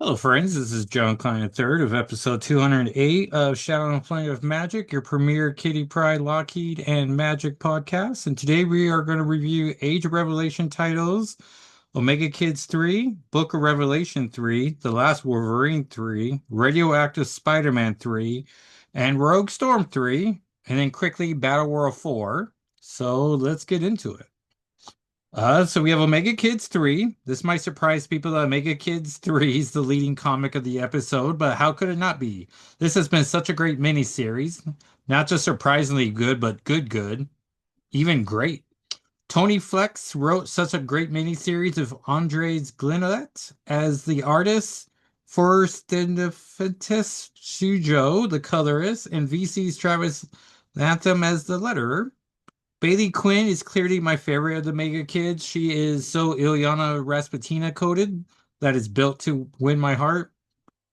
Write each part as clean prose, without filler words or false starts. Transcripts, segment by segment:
Hello, friends. This is John Klein III of episode 208 of Shadow and Flame of Magic, your premier Kitty Pryde, Lockheed, and Magic podcast. And today we are going to review Age of Revelation titles, Omega Kids 3, Book of Revelation 3, The Last Wolverine 3, Radioactive Spider-Man 3, and Rogue Storm 3, and then quickly Battleworld 4. So let's get into it. So we have Omega Kids 3. This might surprise people that Omega Kids 3 is the leading comic of the episode, but how could it not be? This has been such a great miniseries. Not just surprisingly good, but good. Even great. Tony Flex wrote such a great miniseries of Andres Glinlet as the artist, for S&FwM Shujo, the colorist, and VC's Travis Lantham as the letterer. Bailey Quinn is clearly my favorite of the Mega Kids. She is so Ilyana Rasputina coded that is built to win my heart.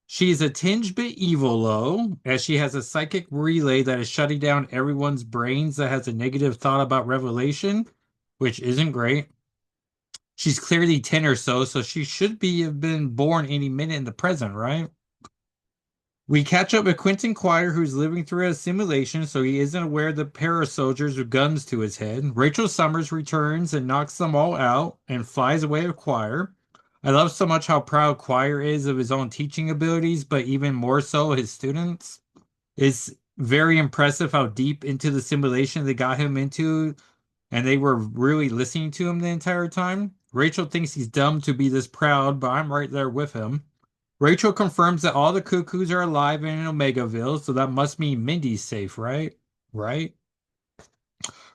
She is a tinge bit evil, though, as she has a psychic relay that is shutting down everyone's brains that has a negative thought about Revelation, which isn't great. She's clearly 10 or so, so she should be have been born any minute in the present, right? We catch up with Quentin Quire, who's living through a simulation, so he isn't aware of the parasoldiers with guns to his head. Rachel Summers returns and knocks them all out and flies away with Quire. I love so much how proud Quire is of his own teaching abilities, but even more so his students. It's very impressive how deep into the simulation they got him into, and they were really listening to him the entire time. Rachel thinks he's dumb to be this proud, but I'm right there with him. Rachel confirms that all the cuckoos are alive in Omegaville, so that must mean Mindy's safe, right? Right?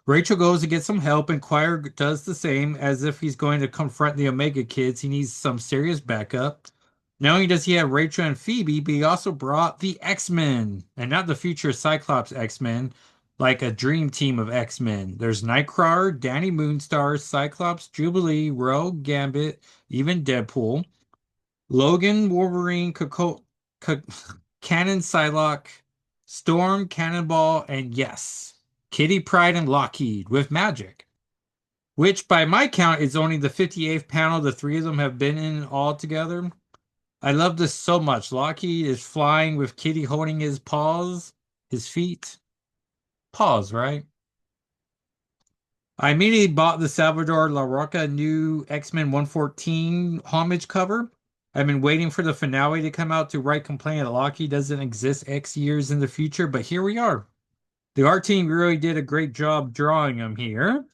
Rachel goes to get some help, and Quire does the same, as if he's going to confront the Omega kids. He needs some serious backup. Not only does he have Rachel and Phoebe, but he also brought the X-Men, and not the future Cyclops X-Men, like a dream team of X-Men. There's Nightcrawler, Danny Moonstar, Cyclops, Jubilee, Rogue, Gambit, even Deadpool. Logan, Wolverine, C- Cannon, Psylocke, Storm, Cannonball, and yes, Kitty Pryde and Lockheed with magic, which by my count is only the 58th panel the three of them have been in all together. I love this so much. Lockheed is flying with Kitty holding his paws, his feet. Paws, right? I immediately bought the Salvador La Roca new X-Men 114 homage cover. I've been waiting for the finale to come out to write complaint that Lockheed doesn't exist X years in the future, but here we are. The art team really did a great job drawing him here.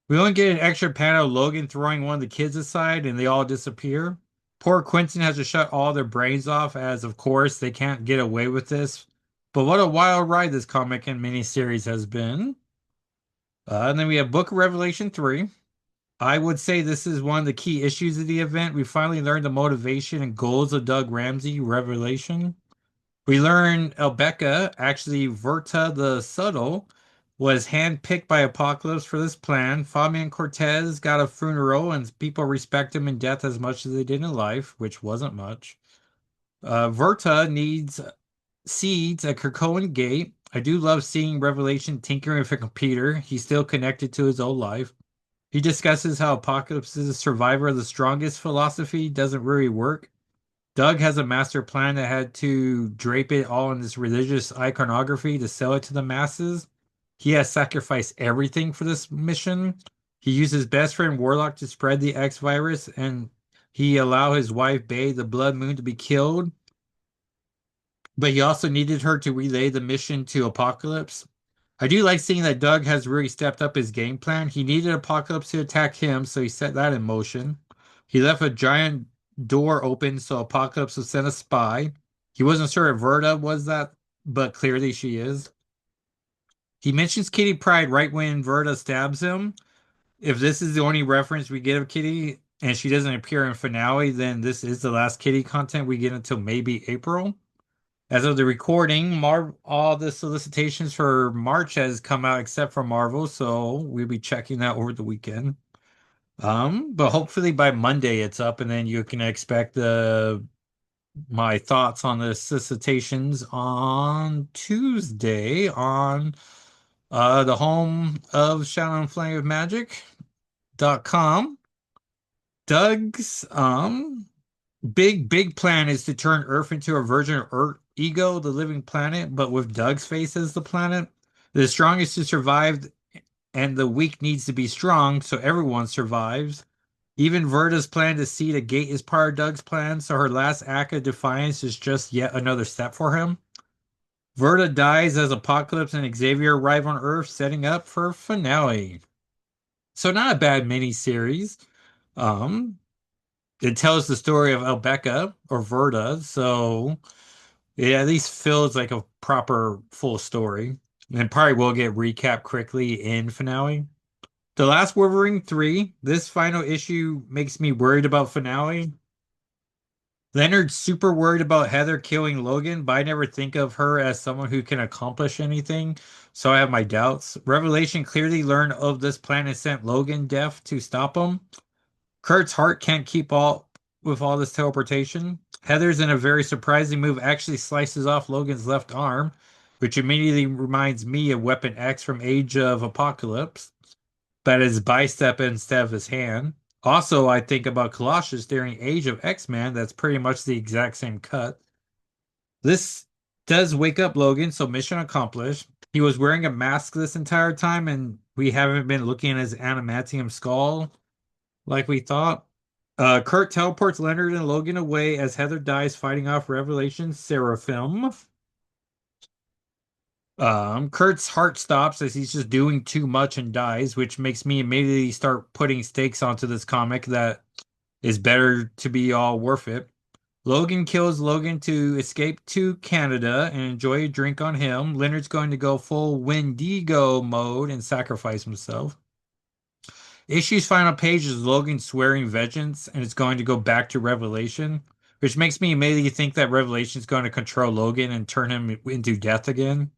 We only get an extra panel of Logan throwing one of the kids aside and they all disappear. Poor Quentin has to shut all their brains off, as of course they can't get away with this. But what a wild ride this comic and miniseries has been. And then we have Book of Revelation 3. I would say this is one of the key issues of the event. We finally learned the motivation and goals of Doug Ramsey Revelation. We learn Elbecca, actually Verta the Subtle, was handpicked by Apocalypse for this plan. Fabian Cortez got a funeral, and people respect him in death as much as they did in life, which wasn't much. Verta needs seeds at Krakoan Gate. I do love seeing Revelation tinkering with a computer. He's still connected to his old life. He discusses how Apocalypse's survivor of the strongest philosophy doesn't really work. Doug has a master plan that had to drape it all in this religious iconography to sell it to the masses. He has sacrificed everything for this mission. He used his best friend Warlock to spread the X virus, and he allowed his wife Bay, the Blood Moon, to be killed. But he also needed her to relay the mission to Apocalypse. I do like seeing that Doug has really stepped up his game plan. He needed Apocalypse to attack him, so he set that in motion. He left a giant door open so Apocalypse would send a spy. He wasn't sure if Verda was that, but clearly she is. He mentions Kitty Pryde right when Verda stabs him. If this is the only reference we get of Kitty and she doesn't appear in finale, then this is the last Kitty content we get until maybe April. As of the recording, all the solicitations for March has come out except for Marvel, so we'll be checking that over the weekend. But hopefully by Monday it's up, and then you can expect the my thoughts on the solicitations on Tuesday on the home of Shadow and Flame of Magic.com. Doug's big plan is to turn Earth into a version of Earth Ego, the living planet, but with Doug's face as the planet. The strongest to survive, and the weak needs to be strong, so everyone survives. Even Verda's plan to seed a gate is part of Doug's plan, so her last act of defiance is just yet another step for him. Verda dies as Apocalypse and Xavier arrive on Earth, setting up for finale. So not a bad mini-series. Um, it tells the story of Albeca or Verda, so it at least feels like a proper full story. And probably will get recapped quickly in finale. The Last Wolverine 3, this final issue makes me worried about finale. Leonard's super worried about Heather killing Logan, but I never think of her as someone who can accomplish anything, so I have my doubts. Revelation clearly learned of this plan and sent Logan deaf to stop him. Kurt's heart can't keep all with all this teleportation. Heather's in a very surprising move actually slices off Logan's left arm, which immediately reminds me of Weapon X from Age of Apocalypse, but his bicep instead of his hand. Also, I think about Colossus during Age of X-Men. That's pretty much the exact same cut. This does wake up Logan, so mission accomplished. He was wearing a mask this entire time, and we haven't been looking at his adamantium skull like we thought. Kurt teleports Leonard and Logan away as Heather dies fighting off Revelation Seraphim. Kurt's heart stops as he's just doing too much and dies, which makes me immediately start putting stakes onto this comic that is better to be all worth it. Logan kills Logan to escape to Canada and enjoy a drink on him. Leonard's going to go full Wendigo mode and sacrifice himself. Issue's final page is Logan swearing vengeance and it's going to go back to Revelation, which makes me immediately think that Revelation's going to control Logan and turn him into death again.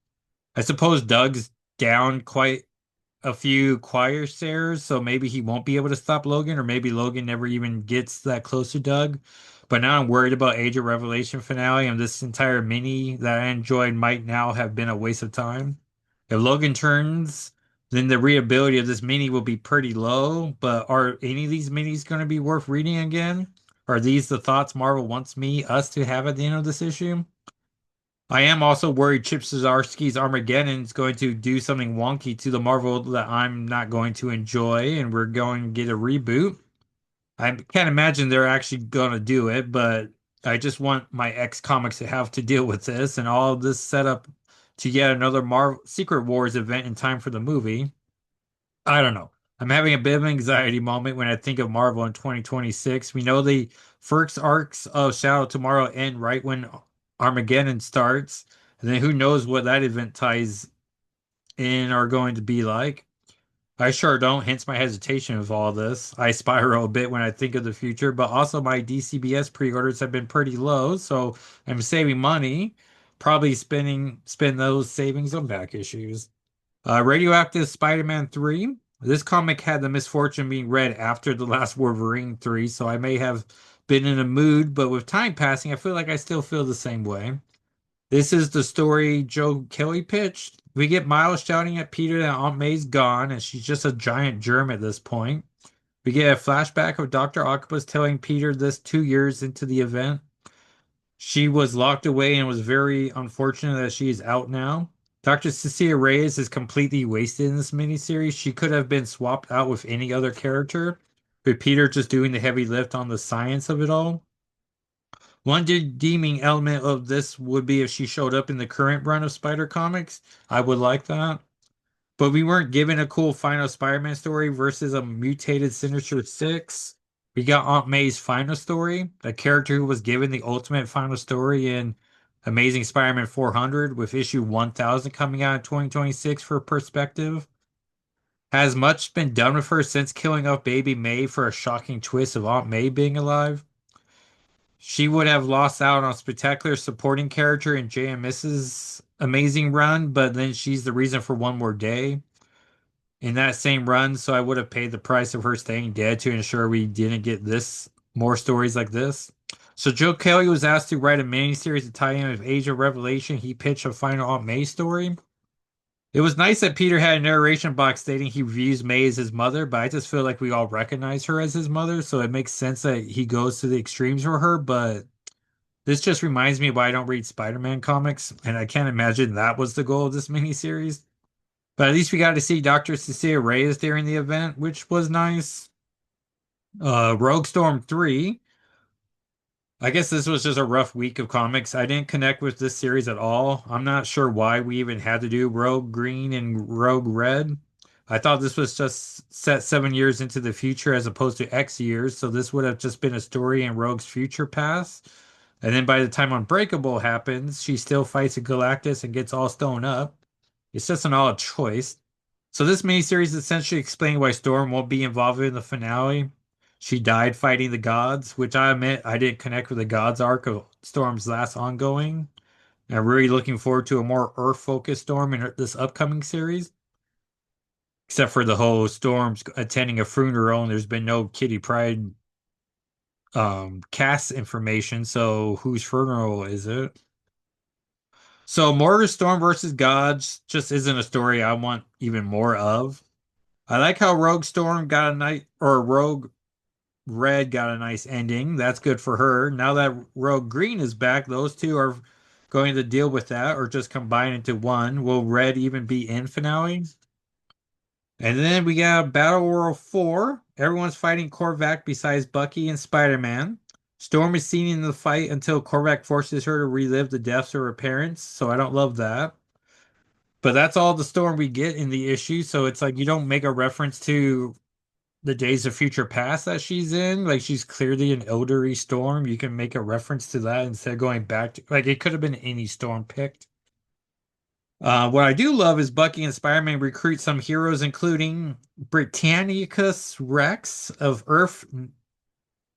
I suppose Doug's down quite a few choir stairs, so maybe he won't be able to stop Logan, or maybe Logan never even gets that close to Doug. But now I'm worried about Age of Revelation finale, and this entire mini that I enjoyed might now have been a waste of time. If Logan turns, then the readability of this mini will be pretty low. But are any of these minis going to be worth reading again? Are these the thoughts Marvel wants us to have at the end of this issue? I am also worried Chip Zdarsky's Armageddon is going to do something wonky to the Marvel that I'm not going to enjoy, and we're going to get a reboot. I can't imagine they're actually going to do it, but I just want my ex comics to have to deal with this and all of this setup to yet another Marvel Secret Wars event in time for the movie. I don't know. I'm having a bit of an anxiety moment when I think of Marvel in 2026. We know the first arcs of Shadow Tomorrow end right when Armageddon starts. And then who knows what that event ties in are going to be like. I sure don't, hence my hesitation of all this. I spiral a bit when I think of the future, but also my DCBS pre-orders have been pretty low, so I'm saving money, probably spend those savings on back issues. Radioactive Spider-Man 3. This comic had the misfortune of being read after the last Wolverine 3, so I may have been in a mood, but with time passing, I feel like I still feel the same way. This is the story Joe Kelly pitched. We get Miles shouting at Peter that Aunt May's gone and she's just a giant germ at this point. We get a flashback of Dr. Octopus telling Peter this 2 years into the event. She was locked away and was very unfortunate that she is out now. Dr. Cecilia Reyes is completely wasted in this miniseries. She could have been swapped out with any other character, with Peter just doing the heavy lift on the science of it all. One redeeming element of this would be if she showed up in the current run of Spider Comics. I would like that. But we weren't given a cool final Spider-Man story versus a mutated Sinister Six. We got Aunt May's final story, a character who was given the ultimate final story in Amazing Spider-Man 400 with issue 1000 coming out in 2026 for perspective. Has much been done with her since killing off baby May for a shocking twist of Aunt May being alive? She would have lost out on a spectacular supporting character in JMS's amazing run, but then she's the reason for one more day in that same run, so I would have paid the price of her staying dead to ensure we didn't get this more stories like this. So Joe Kelly was asked to write a miniseries to tie in with Age of Revelation. He pitched a final Aunt May story. It was nice that Peter had a narration box stating he views May as his mother, but I just feel like we all recognize her as his mother, so it makes sense that he goes to the extremes for her, but this just reminds me why I don't read Spider-Man comics, and I can't imagine that was the goal of this miniseries. But at least we got to see Dr. Cecilia Reyes during the event, which was nice. Rogue Storm 3. I guess this was just a rough week of comics. I didn't connect with this series at all. I'm not sure why we even had to do Rogue Green and Rogue Red. I thought this was just set 7 years into the future as opposed to X years, so this would have just been a story in Rogue's future past. And then by the time Unbreakable happens, she still fights a Galactus and gets all stoned up. It's just an odd choice. So this miniseries essentially explained why Storm won't be involved in the finale. She died fighting the gods, which I admit I didn't connect with the gods arc of Storm's last ongoing. And I'm really looking forward to a more Earth-focused Storm in this upcoming series. Except for the whole Storm's attending a funeral, and there's been no Kitty Pryde cast information. So whose funeral is it? So Mortar Storm versus Gods just isn't a story I want even more of. I like how Rogue Storm got a nice, or Rogue Red got a nice ending. That's good for her. Now that Rogue Green is back, those two are going to deal with that or just combine into one. Will Red even be in finale? And then we got Battleworld 4. Everyone's fighting Korvac besides Bucky and Spider-Man. Storm is seen in the fight until Korvac forces her to relive the deaths of her parents, so I don't love that. But that's all the Storm we get in the issue, so it's like you don't make a reference to the Days of Future Past that she's in. Like she's clearly an elderly Storm. You can make a reference to that instead of going back to like it could have been any Storm picked. What I do love is Bucky and Spider-Man recruit some heroes, including Britannicus Rex of Earth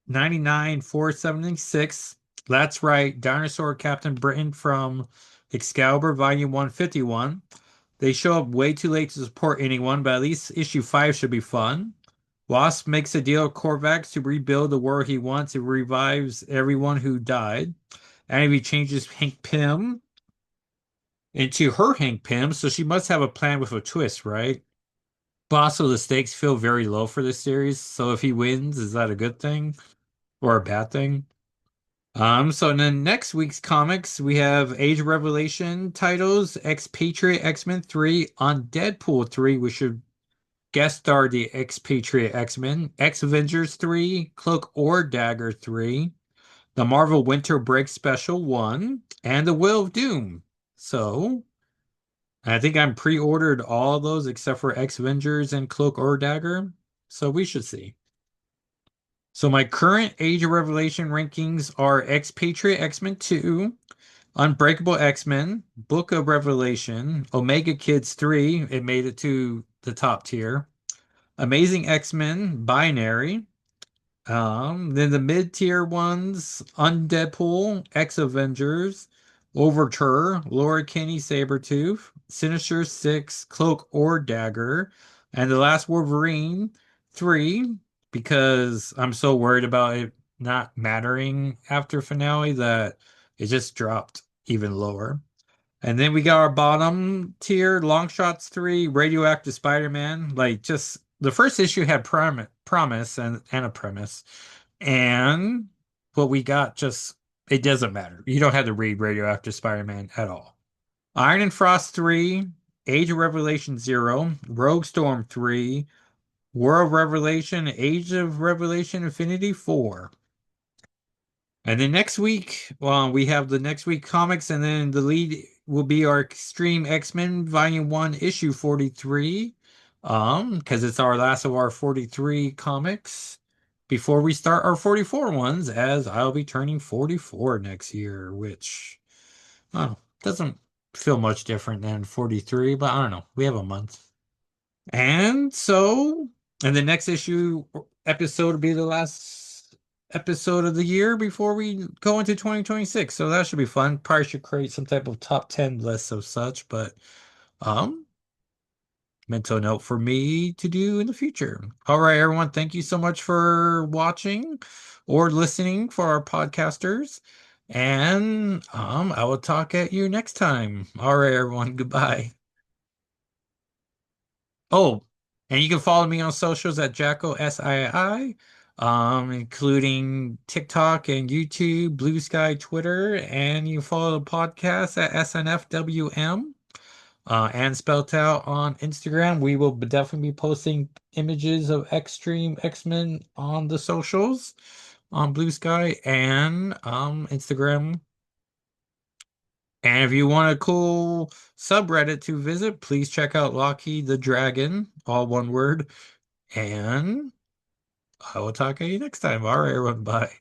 99476. That's right, Dinosaur Captain Britain from Excalibur Volume 151. They show up way too late to support anyone, but at least issue 5 should be fun. Wasp makes a deal with Korvax to rebuild the world he wants. It revives everyone who died. And he changes Hank Pym into her Hank Pym, so she must have a plan with a twist, right? But also the stakes feel very low for this series, so if he wins, is that a good thing or a bad thing? So in the next week's comics, we have Age of Revelation titles, Expatriate X-Men 3 on Deadpool 3, which should guest star the Expatriate X-Men, X-Avengers 3, Cloak or Dagger 3, the Marvel Winter Break Special 1, and the Will of Doom. So I think I'm pre-ordered all of those except for X-Avengers and Cloak or Dagger. So we should see. So my current Age of Revelation rankings are Expatriate X-Men 2, Unbreakable X-Men, Book of Revelation, Omega Kids 3, it made it to the top tier. Amazing X-Men, Binary. Then the mid-tier ones, Undeadpool, X-Avengers, Overture, Laura Kinney, Sabretooth, Sinister Six, Cloak or Dagger, and the last Wolverine 3, because I'm so worried about it not mattering after finale that it just dropped even lower. And then we got our bottom tier, Long Shots 3, Radioactive Spider-Man. Like just the first issue had promise and a premise. And what we got just it doesn't matter. You don't have to read Radioactive Spider-Man at all. Iron and Frost 3, Age of Revelation 0, Rogue Storm 3, World Revelation, Age of Revelation Infinity 4. And then next week, well, we have the next week comics, and then the lead will be our Extreme X-Men Volume 1, Issue 43. Because it's our last of our 43 comics before we start our 44 ones, as I'll be turning 44 next year, which I don't know, doesn't feel much different than 43, but I don't know. We have a month. And so, and the next issue episode will be the last episode of the year before we go into 2026. So that should be fun. Probably should create some type of top 10 list of such, but um mental note for me to do in the future. All right, everyone, thank you so much for watching or listening for our podcasters. And I will talk at you next time. All right, everyone, goodbye. Oh, and you can follow me on socials at JackalsIII, including TikTok and YouTube, Blue Sky, Twitter, and you follow the podcast at S&FwM, and spelt out on Instagram. We will definitely be posting images of Extreme X-Men on the socials, on Blue Sky and Instagram. And if you want a cool subreddit to visit, please check out Locky the Dragon, all one word. And I will talk to you next time. All right, everyone. Bye.